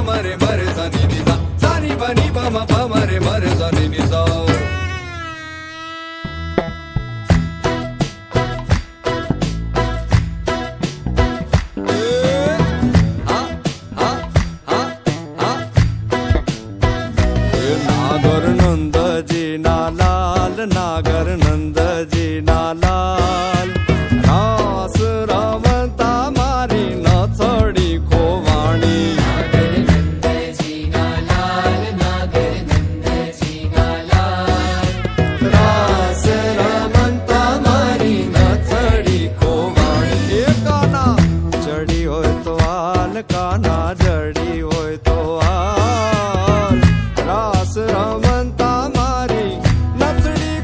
mare mare sa ni ni sa sa ni pa mare mare sa ni ni sa નાગર નંદજી ના લાલ નાગર નંદજી ના લાલ રાસ રમતા મારી નથડી ખોવાણી નાગર નંદજી ના લાલ નાગર નંદજી ના લાલ રાસ રમતા મારી નથડી ખોવાણી એ કાના જડી હોય તો હાલ કાના જડી હોય તો હાલ રાસ રમતા મારી નથડી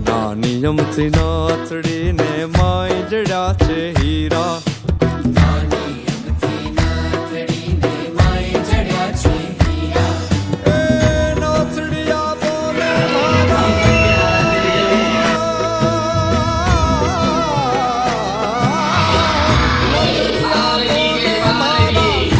નાનિયમથી ન